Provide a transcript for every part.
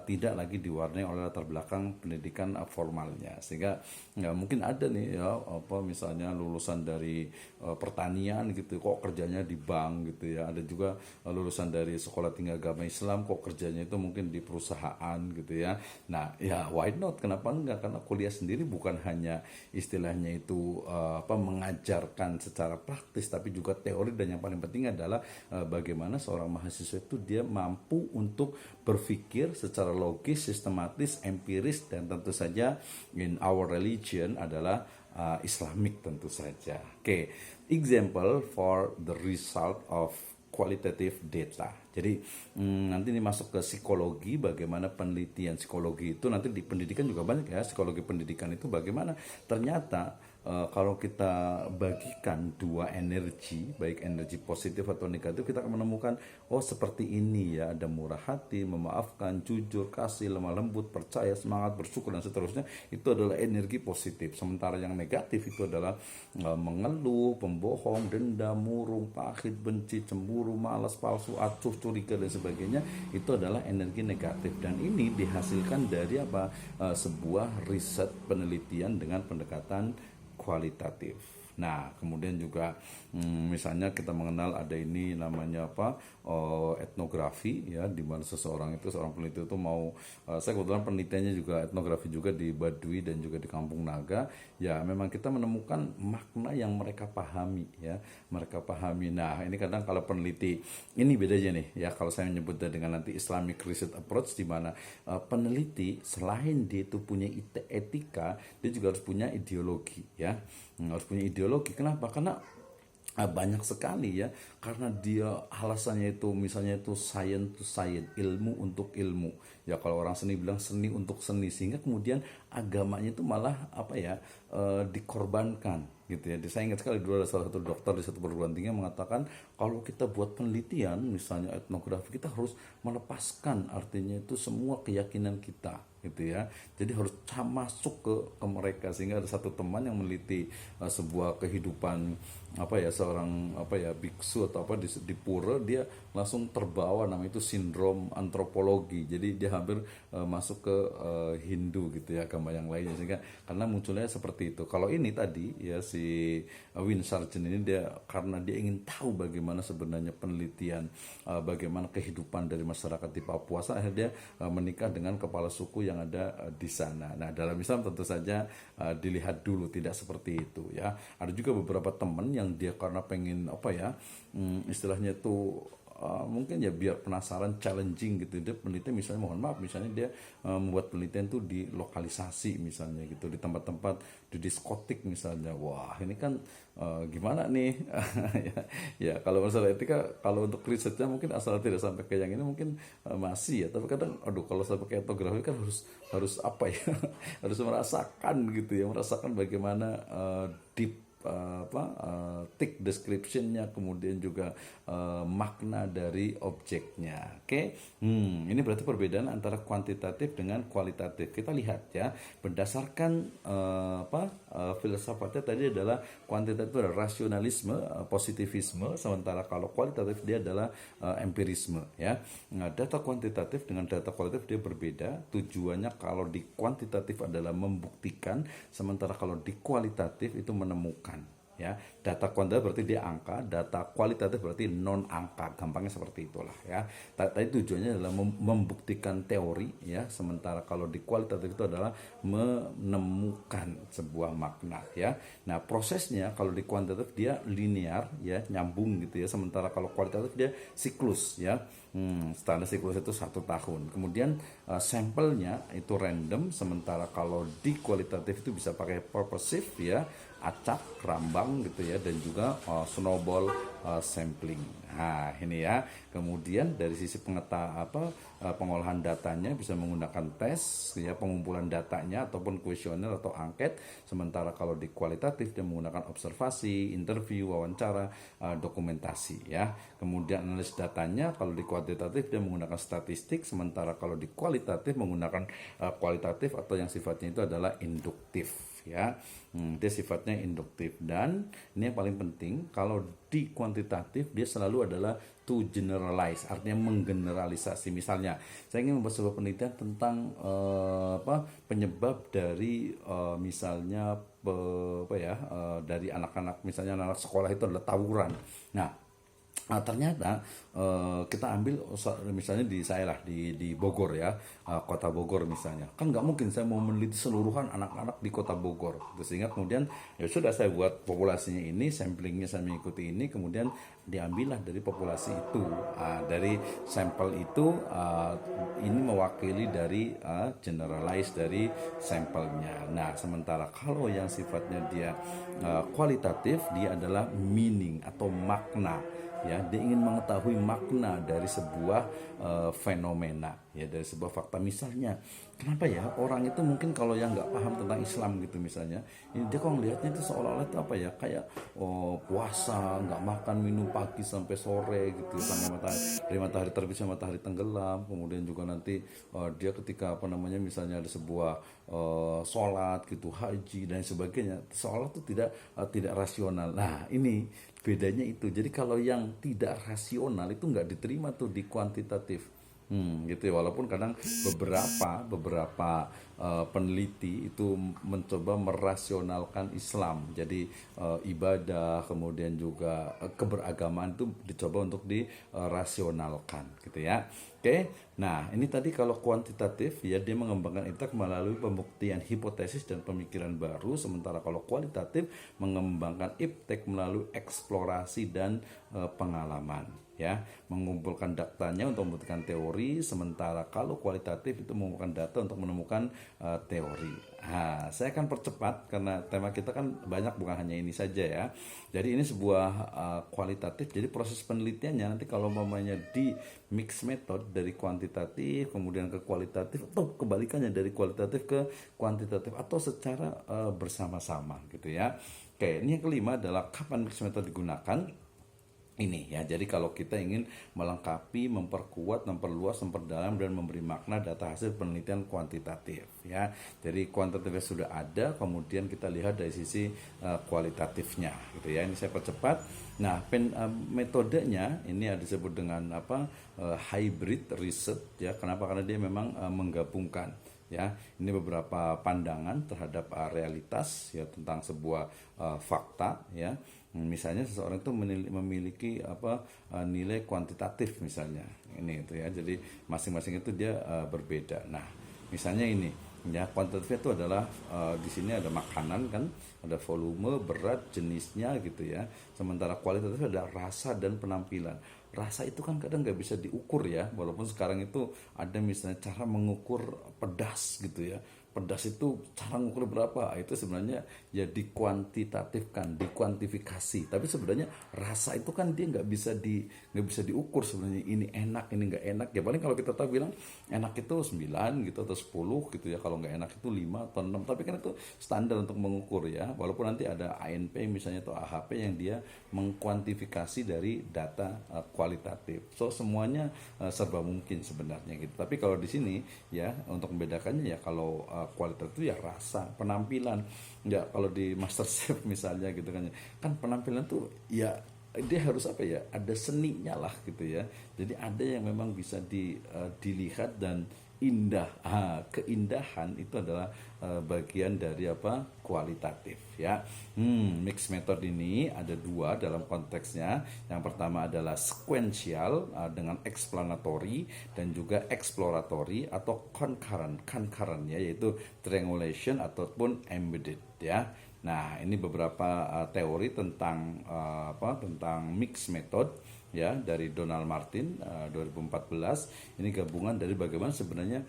tidak lagi diwarnai oleh latar belakang pendidikan formalnya. Sehingga ya mungkin ada nih ya apa misalnya lulusan dari pertanian gitu kok kerjanya di bank gitu ya. Ada juga lulusan dari sekolah tinggi agama Islam kok kerjanya itu mungkin di perusahaan gitu ya. Nah, ya why not? Kenapa enggak? Karena kuliah sendiri bukan hanya istilahnya itu mengajarkan secara praktis tapi juga teori, dan yang paling penting adalah bagaimana seorang mahasiswa itu dia mampu untuk berpikir secara logis, sistematis, empiris, dan tentu saja in our religion adalah Islamic tentu saja. Oke, example for the result of qualitative data. Jadi nanti ini masuk ke psikologi, bagaimana penelitian psikologi itu nanti di pendidikan juga banyak ya, psikologi pendidikan itu bagaimana ternyata kalau kita bagikan dua energi, baik energi positif atau negatif, kita akan menemukan oh seperti ini ya, ada murah hati, memaafkan, jujur, kasih, lemah lembut, percaya, semangat, bersyukur, dan seterusnya. Itu adalah energi positif. Sementara yang negatif itu adalah mengeluh, pembohong, dendam, murung, pahit, benci, cemburu, malas, palsu, acuh, curiga, dan sebagainya. Itu adalah energi negatif, dan ini dihasilkan dari apa? Sebuah riset penelitian dengan pendekatan kualitatif. Nah, kemudian juga misalnya kita mengenal ada ini namanya apa etnografi ya, di mana seorang peneliti itu mau saya kebetulan penelitiannya juga etnografi juga di Baduy dan juga di Kampung Naga ya, memang kita menemukan makna yang mereka pahami ya, mereka pahami. Nah, ini kadang kalau peneliti ini bedanya nih ya, kalau saya menyebutnya dengan nanti Islamic Research Approach, di mana peneliti selain dia itu punya etika, dia juga harus punya ideologi ya, harus punya ideologi. Kenapa? Karena banyak sekali ya, karena dia alasannya itu misalnya itu science to science, ilmu untuk ilmu ya, kalau orang seni bilang seni untuk seni, sehingga kemudian agamanya itu malah apa ya dikorbankan gitu ya. Saya ingat sekali dulu ada salah satu dokter di satu perguruan tinggi yang mengatakan kalau kita buat penelitian misalnya etnografi, kita harus melepaskan artinya itu semua keyakinan kita gitu ya, jadi harus masuk ke mereka. Sehingga ada satu teman yang meneliti sebuah kehidupan apa ya seorang apa ya biksu atau apa di pura, dia langsung terbawa, namanya itu sindrom antropologi. Jadi dia hampir masuk ke Hindu gitu ya, agama yang lainnya, sehingga karena munculnya seperti itu. Kalau ini tadi ya si Win Sargent ini, dia karena dia ingin tahu bagaimana sebenarnya penelitian bagaimana kehidupan dari masyarakat di Papua, akhirnya dia menikah dengan kepala suku yang ada di sana. Nah, dalam Islam tentu saja dilihat dulu tidak seperti itu ya. Ada juga beberapa teman yang dia karena pengen apa ya istilahnya itu mungkin ya biar penasaran, challenging gitu, dia penelitian misalnya, mohon maaf, misalnya dia membuat penelitian tuh di lokalisasi misalnya gitu, di tempat-tempat di diskotik misalnya. Wah, ini kan gimana nih ya, ya kalau masalah etika, kalau untuk risetnya mungkin asal tidak sampai ke yang ini mungkin masih ya, tapi kadang aduh kalau sampai ke etnografi kan harus apa ya harus merasakan gitu ya, merasakan bagaimana deep tick descriptionnya, kemudian juga makna dari objeknya. Oke, ini berarti perbedaan antara kuantitatif dengan kualitatif. Kita lihat ya, berdasarkan filsafatnya tadi adalah kuantitatif adalah rasionalisme, positivisme, sementara kalau kualitatif dia adalah empirisme ya. Nah, data kuantitatif dengan data kualitatif dia berbeda. Tujuannya kalau di kuantitatif adalah membuktikan, sementara kalau di kualitatif itu menemukan. Ya, data kuantitatif berarti dia angka, data kualitatif berarti non angka, gampangnya seperti itulah ya. Tadi tujuannya adalah membuktikan teori ya, sementara kalau di kualitatif itu adalah menemukan sebuah makna ya. Nah, prosesnya kalau di kuantitatif dia linear ya, nyambung gitu ya, sementara kalau kualitatif dia siklus ya. Standar siklus itu 1 tahun. Kemudian sampelnya itu random, sementara kalau di kualitatif itu bisa pakai purposive ya, acak, rambang gitu ya, dan juga snowball sampling. Nah, ini ya. Kemudian dari sisi pengolahan datanya bisa menggunakan tes ya, pengumpulan datanya ataupun kuesioner atau angket. Sementara kalau di kualitatif dia menggunakan observasi, interview, wawancara, dokumentasi ya. Kemudian analis datanya kalau di kuantitatif dia menggunakan statistik, sementara kalau di kualitatif menggunakan kualitatif atau yang sifatnya itu adalah induktif ya. Dia sifatnya induktif, dan ini yang paling penting, kalau di kuantitatif dia selalu adalah to generalize, artinya menggeneralisasi. Misalnya saya ingin membuat sebuah penelitian tentang penyebab dari misalnya dari anak-anak, misalnya anak sekolah itu adalah tawuran. Ternyata kita ambil misalnya di saya lah di Bogor ya, kota Bogor misalnya, kan nggak mungkin saya mau meneliti seluruhan anak-anak di kota Bogor gitu. Sehingga kemudian ya sudah, saya buat populasinya ini, samplingnya saya mengikuti ini, kemudian diambillah dari populasi itu. Dari sampel itu ini mewakili dari generalize dari sampelnya. Nah, sementara kalau yang sifatnya dia kualitatif, dia adalah meaning atau makna, ya. Dia ingin mengetahui makna dari sebuah fenomena, ya, dari sebuah fakta. Misalnya, kenapa ya orang itu mungkin kalau yang nggak paham tentang Islam gitu misalnya, ini dia kok ngelihatnya itu seolah-olah itu apa ya, kayak puasa nggak makan minum pagi sampai sore gitu, sampai matahari terbit sampai matahari tenggelam. Kemudian juga nanti dia ketika misalnya ada sebuah sholat gitu, haji dan sebagainya, seolah itu tidak rasional. Nah, ini bedanya itu. Jadi kalau yang tidak rasional itu nggak diterima tuh di kuantitatif. Gitu ya. Walaupun kadang beberapa peneliti itu mencoba merasionalkan Islam. Jadi ibadah, kemudian juga keberagamaan itu dicoba untuk dirasionalkan, gitu ya. Oke. Nah, ini tadi kalau kuantitatif ya, dia mengembangkan intek melalui pembuktian hipotesis dan pemikiran baru, sementara kalau kualitatif mengembangkan iptek melalui eksplorasi dan pengalaman, ya, mengumpulkan datanya untuk membuktikan teori, sementara kalau kualitatif itu mengumpulkan data untuk menemukan teori. Nah, saya akan percepat karena tema kita kan banyak, bukan hanya ini saja ya. Jadi ini sebuah kualitatif. Jadi proses penelitiannya nanti kalau mamanya di mix method dari kuantitatif kemudian ke kualitatif, atau kebalikannya dari kualitatif ke kuantitatif, atau secara bersama-sama gitu ya. Oke, ini yang kelima adalah kapan mix method digunakan. Ini ya, jadi kalau kita ingin melengkapi, memperkuat, memperluas, memperdalam, dan memberi makna data hasil penelitian kuantitatif ya. Jadi kuantitatifnya sudah ada, kemudian kita lihat dari sisi kualitatifnya gitu ya. Ini saya percepat. Nah, metodenya ini disebut dengan hybrid research ya. Kenapa? Karena dia memang menggabungkan ya. Ini beberapa pandangan terhadap realitas ya, tentang sebuah fakta ya. Misalnya seseorang itu memiliki nilai kuantitatif misalnya, ini itu ya. Jadi masing-masing itu dia berbeda. Nah, misalnya ini ya, kuantitatif itu adalah di sini ada makanan kan, ada volume, berat, jenisnya gitu ya. Sementara kualitatif ada rasa dan penampilan. Rasa itu kan kadang nggak bisa diukur ya, walaupun sekarang itu ada misalnya cara mengukur pedas gitu ya. Pedas itu cara mengukur berapa, itu sebenarnya ya dikuantitatifkan, dikuantifikasi. Tapi sebenarnya rasa itu kan dia nggak bisa diukur sebenarnya, ini enak, ini nggak enak. Ya paling kalau kita tahu bilang enak itu 9 gitu atau 10 gitu ya, kalau nggak enak itu 5 atau 6. Tapi kan itu standar untuk mengukur ya, walaupun nanti ada ANP misalnya atau AHP yang dia mengkuantifikasi dari data kualitatif. So semuanya serba mungkin sebenarnya gitu. Tapi kalau di sini ya, untuk membedakannya ya, kalau kualitas itu ya rasa, penampilan. Ya kalau di MasterChef misalnya gitu kan penampilan tuh ya dia harus ada seninya lah gitu ya. Jadi ada yang memang bisa dilihat dan indah. Keindahan itu adalah bagian dari kualitatif ya. Mix method ini ada dua dalam konteksnya. Yang pertama adalah sequential dengan explanatory, dan juga exploratory atau concurrent ya, yaitu triangulation ataupun embedded ya. Nah, ini beberapa teori tentang tentang mix method ya, dari Donald Martin 2014. Ini gabungan dari bagaimana sebenarnya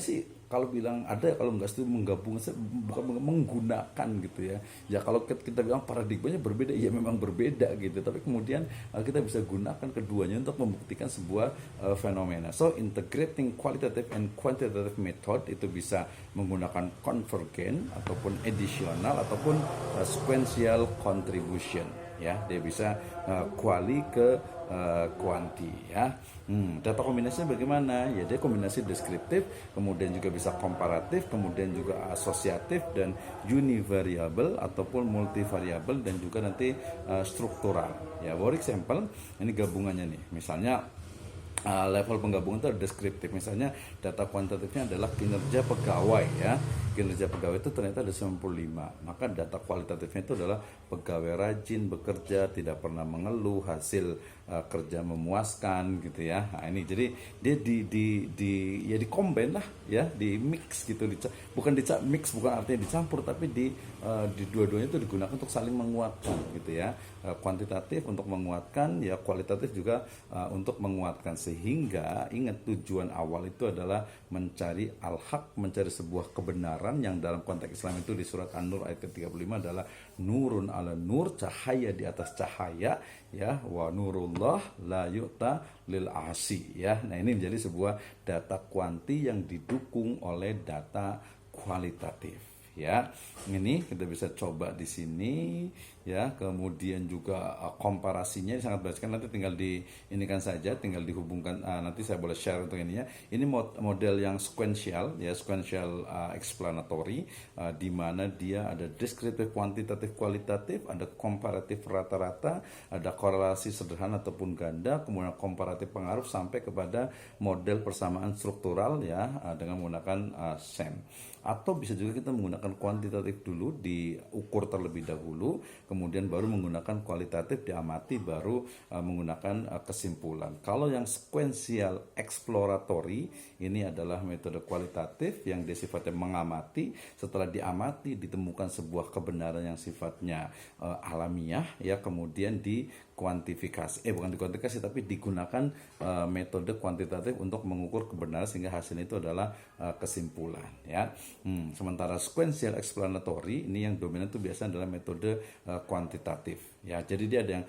sih, kalau bilang ada, kalau nggak setuju menggabungkan, bukan menggunakan gitu ya. Ya kalau kita bilang paradigmanya berbeda, ya memang berbeda gitu. Tapi kemudian kita bisa gunakan keduanya untuk membuktikan sebuah fenomena. So integrating qualitative and quantitative method itu bisa menggunakan convergent ataupun additional ataupun sequential contribution ya. Dia bisa kuali ke kuanti ya. Data kombinasinya bagaimana? Ya dia kombinasi deskriptif, kemudian juga bisa komparatif, kemudian juga asosiatif dan univariable ataupun multivariable dan juga nanti struktural. Ya, for example, ini gabungannya nih. Misalnya level penggabungan itu ada deskriptif, misalnya data kuantitatifnya adalah kinerja pegawai ya, kinerja pegawai itu ternyata ada 95, maka data kualitatifnya itu adalah pegawai rajin bekerja, tidak pernah mengeluh, hasil kerja memuaskan gitu ya. Nah ini jadi dia ya di combine lah ya, di mix gitu, bukan mix bukan artinya dicampur, tapi di dua-duanya itu digunakan untuk saling menguatkan gitu ya. Kuantitatif untuk menguatkan ya, kualitatif juga untuk menguatkan, sehingga ingat tujuan awal itu adalah mencari al-haq, mencari sebuah kebenaran yang dalam konteks Islam itu di surat An-Nur ayat ke-35 adalah nurun ala nur, cahaya di atas cahaya ya, wa nurullah la yu'ta lil asi ya. Nah ini menjadi sebuah data kuanti yang didukung oleh data kualitatif ya. Ini kita bisa coba di sini ya, kemudian juga komparasinya sangat baik sekali, nanti tinggal di ini kan saja, tinggal dihubungkan, nanti saya boleh share untuk ininya. Ini model yang sequential ya, sequential explanatory, di mana dia ada deskriptif, kuantitatif, kualitatif, ada komparatif rata-rata, ada korelasi sederhana ataupun ganda, kemudian komparatif pengaruh sampai kepada model persamaan struktural ya, dengan menggunakan SEM. Atau bisa juga kita menggunakan kuantitatif dulu, diukur terlebih dahulu, kemudian baru menggunakan kualitatif, diamati, baru menggunakan kesimpulan. Kalau yang sequential exploratory ini adalah metode kualitatif yang dia sifatnya mengamati, setelah diamati ditemukan sebuah kebenaran yang sifatnya alamiah ya, kemudian dikuantifikasi, bukan dikuantifikasi tapi digunakan metode kuantitatif untuk mengukur kebenaran sehingga hasilnya itu adalah kesimpulan ya. Sementara sequential explanatory ini yang dominan itu biasanya adalah metode kuantitatif ya. Jadi dia ada yang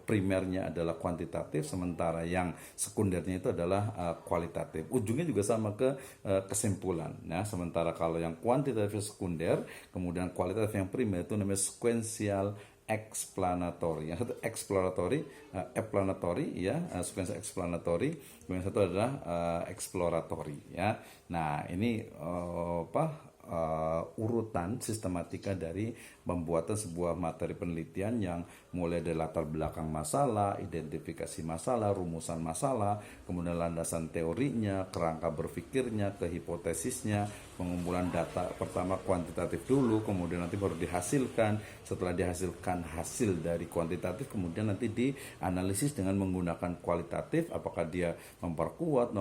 primernya adalah kuantitatif, sementara yang sekundernya itu adalah kualitatif. Ujungnya juga sama ke kesimpulan. Nah, sementara kalau yang kuantitatif sekunder, kemudian kualitatif yang primer itu namanya sequential explanatory. Yang satu exploratory, explanatory ya, sequential explanatory. Yang satu adalah exploratory ya. Nah, ini urutan sistematika dari pembuatan sebuah materi penelitian yang mulai dari latar belakang masalah, identifikasi masalah, rumusan masalah, kemudian landasan teorinya, kerangka berpikirnya, ke hipotesisnya, pengumpulan data pertama kuantitatif dulu, kemudian nanti baru dihasilkan. Setelah dihasilkan hasil dari kuantitatif, kemudian nanti dianalisis dengan menggunakan kualitatif, apakah dia memperkuat,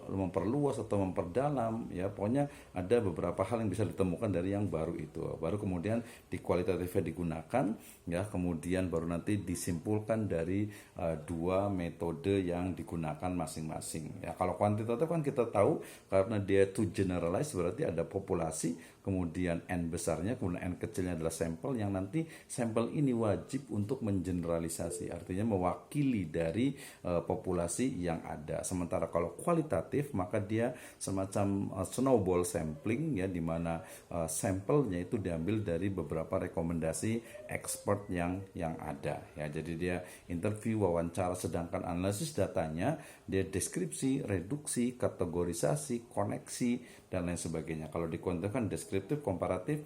memperluas atau memperdalam ya. Pokoknya ada beberapa hal yang bisa ditemukan dari yang baru itu. Baru kemudian di kualitatifnya digunakan ya, kemudian baru nanti disimpulkan dari dua metode yang digunakan masing-masing ya. Kalau kuantitatif kan kita tahu karena dia to generalize, berarti ada populasi, kemudian N besarnya, kemudian N kecilnya adalah sampel, yang nanti sampel ini wajib untuk mengeneralisasi, artinya mewakili dari populasi yang ada. Sementara kalau kualitatif maka dia semacam snowball sampling ya, di mana sampelnya itu diambil dari beberapa rekomendasi expert yang ada ya. Jadi dia interview, wawancara, sedangkan analisis datanya dia deskripsi, reduksi, kategorisasi, koneksi dan lain sebagainya. Kalau di kuantitatif kan deskriptif, komparatif,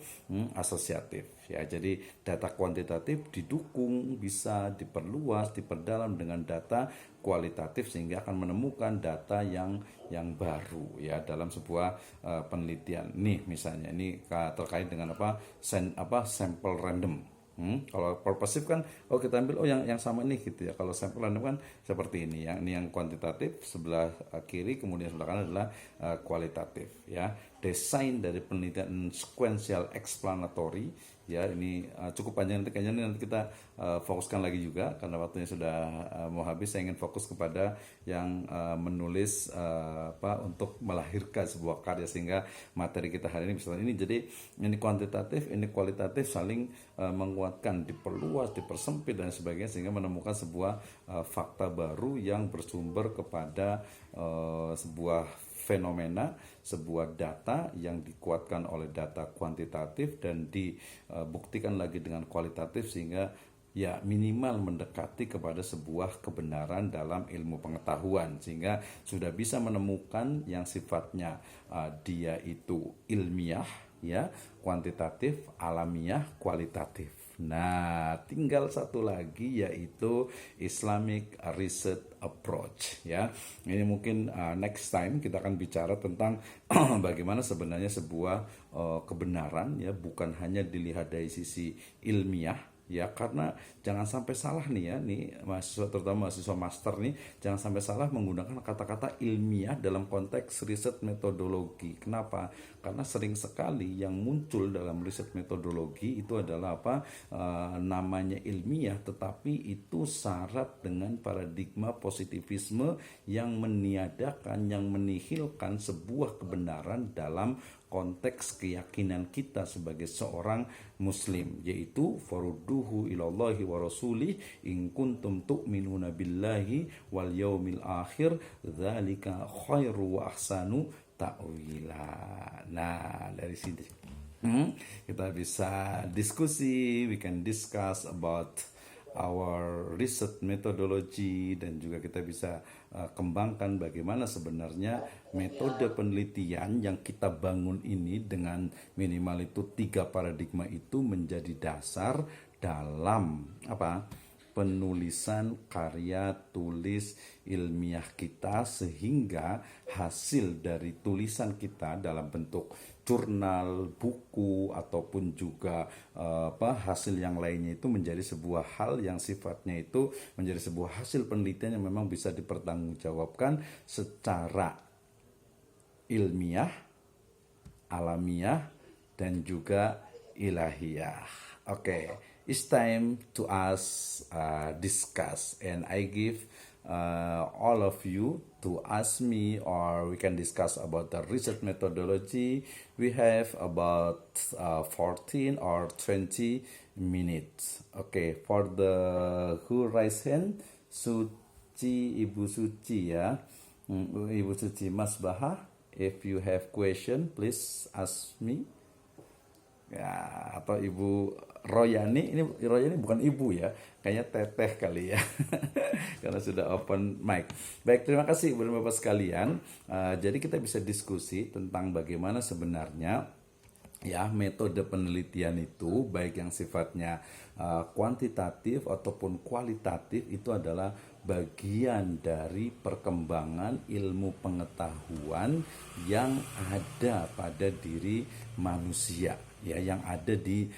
asosiatif ya. Jadi data kuantitatif didukung, bisa diperluas, diperdalam dengan data kualitatif sehingga akan menemukan data yang baru ya dalam sebuah penelitian. Nih misalnya ini terkait dengan sampel random. Kalau purposive kan kita ambil yang sama ini gitu ya. Kalau sampel random kan seperti ini. Yang ini yang kuantitatif sebelah kiri, kemudian sebelah kanan adalah kualitatif ya. Desain dari penelitian sequential explanatory ya, ini cukup panjang, nanti kita fokuskan lagi juga karena waktunya sudah mau habis. Saya ingin fokus kepada yang menulis untuk melahirkan sebuah karya sehingga materi kita hari ini bisa ini. Jadi ini kuantitatif, ini kualitatif saling menguatkan, diperluas, dipersempit dan sebagainya sehingga menemukan sebuah fakta baru yang bersumber kepada sebuah fenomena, sebuah data yang dikuatkan oleh data kuantitatif dan dibuktikan lagi dengan kualitatif sehingga ya minimal mendekati kepada sebuah kebenaran dalam ilmu pengetahuan, sehingga sudah bisa menemukan yang sifatnya dia itu ilmiah, ya, kuantitatif, alamiah, kualitatif. Nah, tinggal satu lagi yaitu Islamic Research Approach, ya. Ini mungkin next time kita akan bicara tentang bagaimana sebenarnya sebuah kebenaran, ya, bukan hanya dilihat dari sisi ilmiah, ya, karena jangan sampai salah nih, ya, nih mahasiswa, terutama mahasiswa master nih, jangan sampai salah menggunakan kata-kata ilmiah dalam konteks riset metodologi. Kenapa? Karena sering sekali yang muncul dalam riset metodologi itu adalah apa, namanya ilmiah, tetapi itu syarat dengan paradigma positivisme yang meniadakan, yang menihilkan sebuah kebenaran dalam konteks keyakinan kita sebagai seorang muslim, yaitu farudduhu ilallahi wa rasulih in kuntum tu'minuna billahi wal yaumil akhir dzalika khairu wa ahsanu ta'wila. Nah, dari sini kita bisa diskusi, we can discuss about our research methodology, dan juga kita bisa kembangkan bagaimana sebenarnya metode penelitian yang kita bangun ini dengan minimal itu 3 paradigma itu menjadi dasar dalam apa, penulisan karya tulis ilmiah kita, sehingga hasil dari tulisan kita dalam bentuk jurnal, buku, ataupun juga hasil yang lainnya itu menjadi sebuah hal yang sifatnya itu menjadi sebuah hasil penelitian yang memang bisa dipertanggungjawabkan secara ilmiah, alamiah, dan juga ilahiyah. Okay. It's time to us discuss, and I give all of you to ask me, or we can discuss about the research methodology. We have about 14 or 20 minutes. Okay, for the who raise hand, Suci, Ibu Suci, ya, Ibu Suci Masbahah. If you have question, please ask me. Ya, atau Ibu Royani, ini Royani bukan ibu ya, kayaknya teteh kali ya, karena sudah open mic. Baik, terima kasih Bapak sekalian. Jadi kita bisa diskusi tentang bagaimana sebenarnya, ya, metode penelitian itu baik yang sifatnya kuantitatif ataupun kualitatif itu adalah bagian dari perkembangan ilmu pengetahuan yang ada pada diri manusia, ya, yang ada di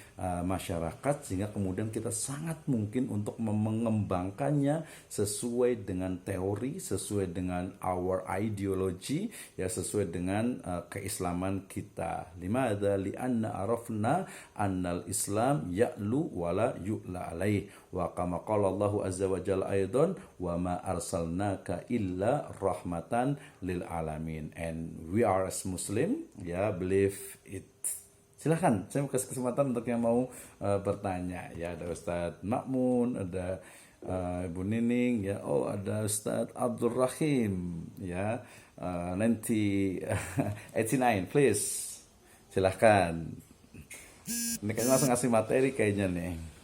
masyarakat, sehingga kemudian kita sangat mungkin untuk mengembangkannya sesuai dengan teori, sesuai dengan our ideology, ya, sesuai dengan keislaman kita. Limadza li'anna arafna annal Islam ya'lu wala yu'la alaih, wa kama qala Allahu azza wa jalla aidan wa ma arsalnaka illa rahmatan lil alamin. And we are as Muslim, ya, believe it. Silahkan, saya mau kasih kesempatan untuk yang mau bertanya. Ya, ada Ustadz Makmun, ada Ibu Nining, ya, oh ada Ustadz Abdul Rahim, ya, nanti 89, please. Silahkan. Ini kayaknya langsung ngasih materi kayaknya nih.